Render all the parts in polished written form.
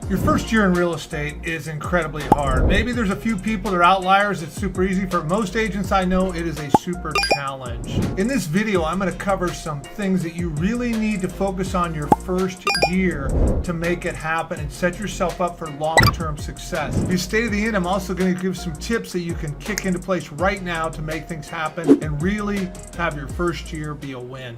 Your first year in real estate is incredibly hard. Maybe there's a few people that are outliers. It's super easy. For most agents I know, it is a super challenge. In this video, I'm going to cover some things that you really need to focus on your first year to make it happen and set yourself up for long-term success. If you stay to the end, I'm also going to give some tips that you can kick into place right now to make things happen and really have your first year be a win.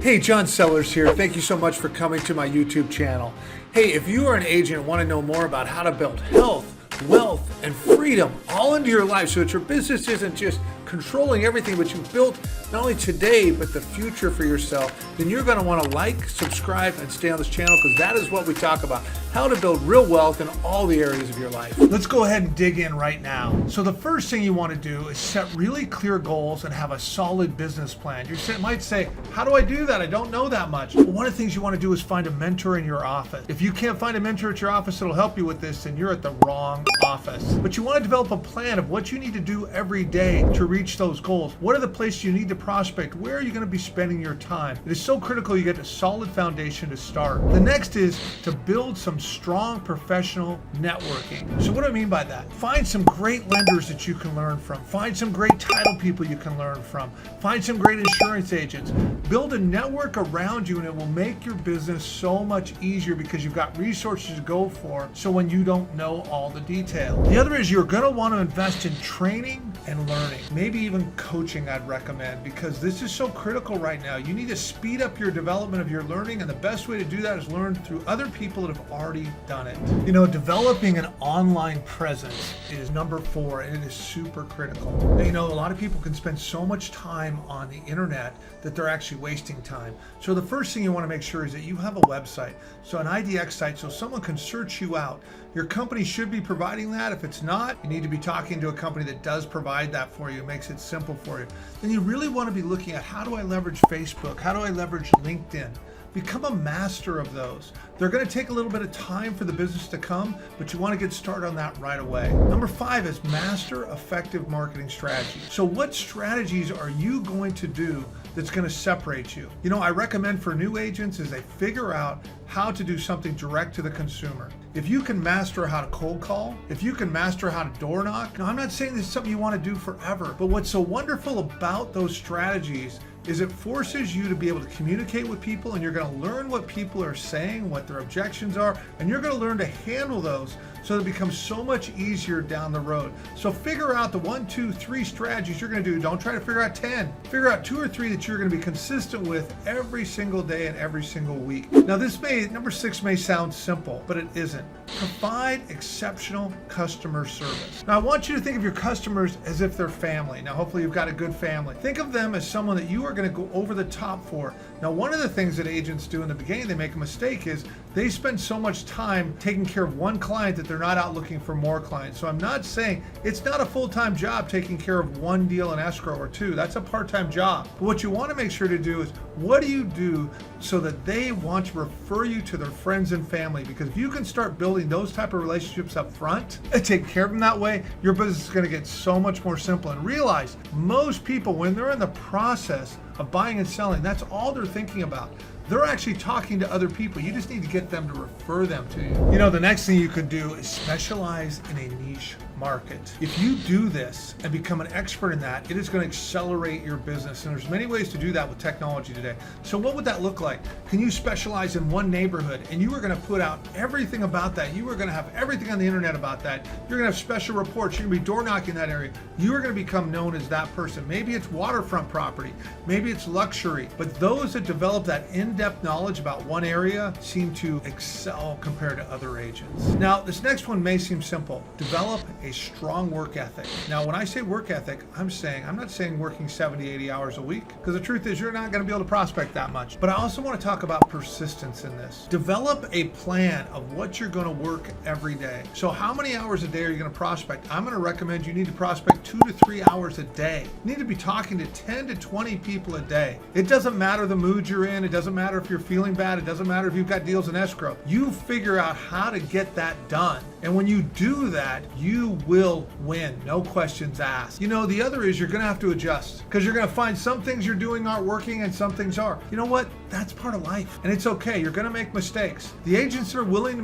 Hey, John Sellers here. Thank you so much for coming to my YouTube channel. Hey, if you are an agent and want to know more about how to build health, wealth, and freedom all into your life so that your business isn't just controlling everything, but you've built not only today, but the future for yourself, then you're going to want to like, subscribe, and stay on this channel because that is what we talk about, how to build real wealth in all the areas of your life. Let's go ahead and dig in right now. So the first thing you want to do is set really clear goals and have a solid business plan. You might say, how do I do that? I don't know that much. Well, one of the things you want to do is find a mentor in your office. If you can't find a mentor at your office that'll help you with this, then you're at the wrong office. But you want to develop a plan of what you need to do every day to reach those goals. What are the places you need to prospect? Where are you going to be spending your time? It is so critical you get a solid foundation to start. The next is to build some strong professional networking. So what do I mean by that? Find some great lenders that you can learn from. Find some great title people you can learn from. Find some great insurance agents. Build a network around you and it will make your business so much easier because you've got resources to go for so when you don't know all the detail. The other is you're going to want to invest in training and learning. Maybe even coaching I'd recommend because this is so critical right now. You need to speed up your development of your learning, and the best way to do that is learn through other people that have already done it. You know, developing an online presence is number 4, and it is super critical. Now, you know, a lot of people can spend so much time on the internet that they're actually wasting time. So the first thing you want to make sure is that you have a website, so an IDX site, so someone can search you out. Your company should be providing that. If it's not, you need to be talking to a company that does provide that for you. It makes it simple for you. Then you really want to be looking at, how do I leverage Facebook? How do I leverage LinkedIn? Become a master of those. They're going to take a little bit of time for the business to come, but you want to get started on that right away. Number 5 is master effective marketing strategies. So what strategies are you going to do that's going to separate you? You know, I recommend for new agents is they figure out how to do something direct to the consumer. If you can master how to cold call, if you can master how to door knock, now I'm not saying this is something you want to do forever, but what's so wonderful about those strategies is it forces you to be able to communicate with people, and you're going to learn what people are saying, what their objections are, and you're going to learn to handle those so that it becomes so much easier down the road. So figure out the 1, 2, 3 strategies you're going to do. Don't try to figure out 10. Figure out 2 or 3 that you're going to be consistent with every single day and every single week. Now number 6 may sound simple, but it isn't. Provide exceptional customer service. Now I want you to think of your customers as if they're family. Now hopefully you've got a good family. Think of them as someone that you are going to go over the top for. Now one of the things that agents do in the beginning, they make a mistake, is they spend so much time taking care of one client that they're not out looking for more clients. So I'm not saying it's not a full-time job taking care of one deal in escrow or 2. That's a part-time job. But what you want to make sure to do is, what do you do so that they want to refer you to their friends and family? Because if you can start building those type of relationships up front and take care of them that way, your business is going to get so much more simple. And realize most people, when they're in the process of buying and selling, that's all they're thinking about. They're actually talking to other people. You just need to get them to refer them to you. You know, the next thing you could do is specialize in a niche market. If you do this and become an expert in that, it is going to accelerate your business. And there's many ways to do that with technology today. So what would that look like? Can you specialize in one neighborhood and you are going to put out everything about that? You are going to have everything on the internet about that. You're going to have special reports. You're going to be door knocking that area. You are going to become known as that person. Maybe it's waterfront property. Maybe it's luxury. But those that develop that in-depth knowledge about one area seem to excel compared to other agents. Now, this next one may seem simple. Develop a strong work ethic. Now, when I say work ethic, I'm not saying working 70, 80 hours a week, because the truth is you're not going to be able to prospect that much. But I also want to talk about persistence in this. Develop a plan of what you're going to work every day. So how many hours a day are you going to prospect? I'm going to recommend you need to prospect 2 to 3 hours a day. You need to be talking to 10 to 20 people a day. It doesn't matter the mood you're in. It doesn't matter if you're feeling bad. It doesn't matter if you've got deals in escrow. You figure out how to get that done. And when you do that, you will win, no questions asked. The other is you're going to have to adjust because you're going to find some things you're doing aren't working and some things are. You know what? That's part of life, and it's okay. You're going to make mistakes. The agents that are willing to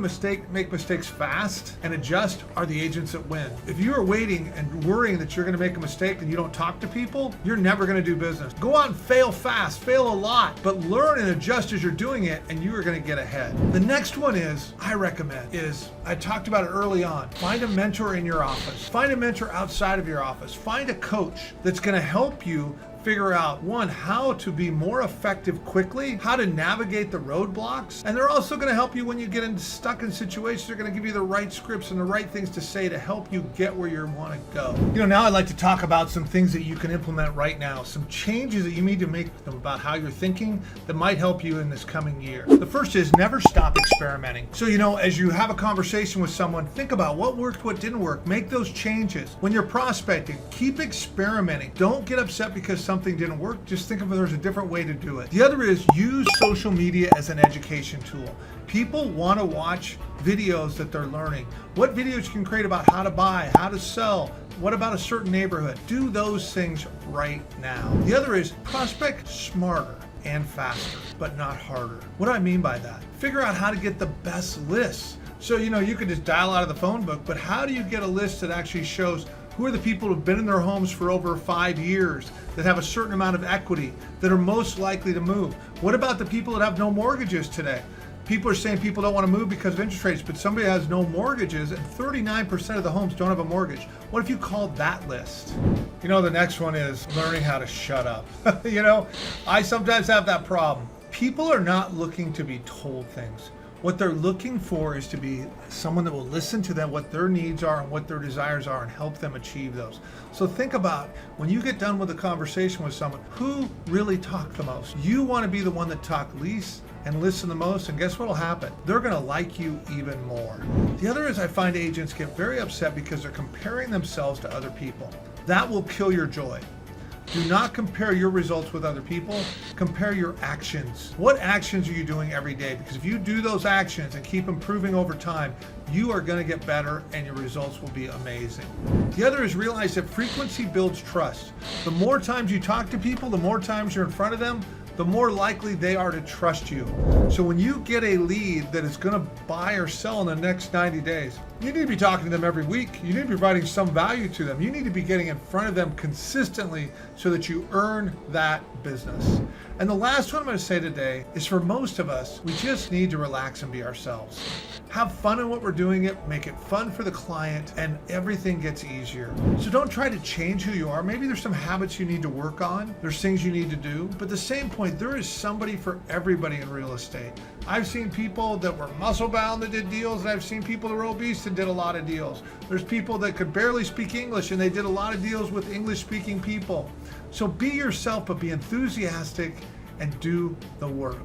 make mistakes fast and adjust are the agents that win. If you are waiting and worrying that you're going to make a mistake and you don't talk to people, you're never going to do business. Go out and fail fast, fail a lot, but learn and adjust as you're doing it, and you are going to get ahead. The next one I talked about it early on. Find a mentor in your office. Find a mentor outside of your office. Find a coach that's going to help you figure out, one, how to be more effective quickly, how to navigate the roadblocks, and they're also going to help you when you get stuck in situations. They're going to give you the right scripts and the right things to say to help you get where you want to go. Now I'd like to talk about some things that you can implement right now, some changes that you need to make about how you're thinking that might help you in this coming year. The first is never stop experimenting. So, as you have a conversation with someone, think about what worked, what didn't work, make those changes. When you're prospecting, keep experimenting. Don't get upset because something didn't work. Just think of it, there's a different way to do it. The other is use social media as an education tool. People want to watch videos that they're learning. What videos you can create about how to buy, how to sell, what about a certain neighborhood? Do those things right now. The other is prospect smarter and faster, but not harder. What do I mean by that? Figure out how to get the best lists. So, you could just dial out of the phone book, but how do you get a list that actually shows who are the people who have been in their homes for over 5 years, that have a certain amount of equity, that are most likely to move? What about the people that have no mortgages today? People are saying people don't want to move because of interest rates, but somebody has no mortgages and 39% of the homes don't have a mortgage. What if you called that list? The next one is learning how to shut up. I sometimes have that problem. People are not looking to be told things. What they're looking for is to be someone that will listen to them, what their needs are and what their desires are, and help them achieve those. So think about when you get done with a conversation with someone, who really talked the most? You want to be the one that talked least and listen the most, and guess what will happen? They're going to like you even more. The other is I find agents get very upset because they're comparing themselves to other people. That will kill your joy. Do not compare your results with other people. Compare your actions. What actions are you doing every day? Because if you do those actions and keep improving over time, you are going to get better and your results will be amazing. The other is realize that frequency builds trust. The more times you talk to people, the more times you're in front of them, the more likely they are to trust you. So when you get a lead that is going to buy or sell in the next 90 days, you need to be talking to them every week. You need to be providing some value to them. You need to be getting in front of them consistently so that you earn that business. And the last one I'm going to say today is, for most of us, we just need to relax and be ourselves. Have fun in what we're doing, make it fun for the client, and everything gets easier. So don't try to change who you are. Maybe there's some habits you need to work on. There's things you need to do. But at the same point, there is somebody for everybody in real estate. I've seen people that were muscle bound that did deals, and I've seen people that were obese and did a lot of deals. There's people that could barely speak English and they did a lot of deals with English speaking people. So be yourself, but be enthusiastic and do the work.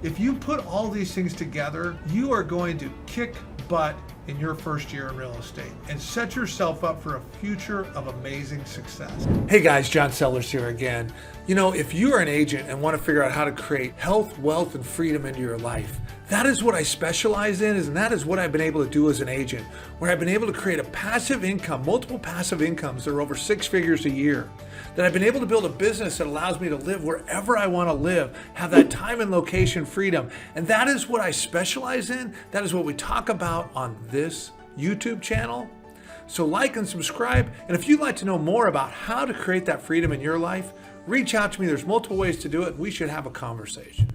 If you put all these things together, you are going to kick butt in your first year in real estate and set yourself up for a future of amazing success. Hey guys, John Sellers here again. If you are an agent and want to figure out how to create health, wealth, and freedom into your life, that is what I specialize in, and that is what I've been able to do as an agent, where I've been able to create a passive income, multiple passive incomes that are over 6 figures a year, that I've been able to build a business that allows me to live wherever I want to live, have that time and location freedom. And that is what I specialize in. That is what we talk about on this YouTube channel. So like and subscribe. And if you'd like to know more about how to create that freedom in your life, reach out to me. There's multiple ways to do it. We should have a conversation.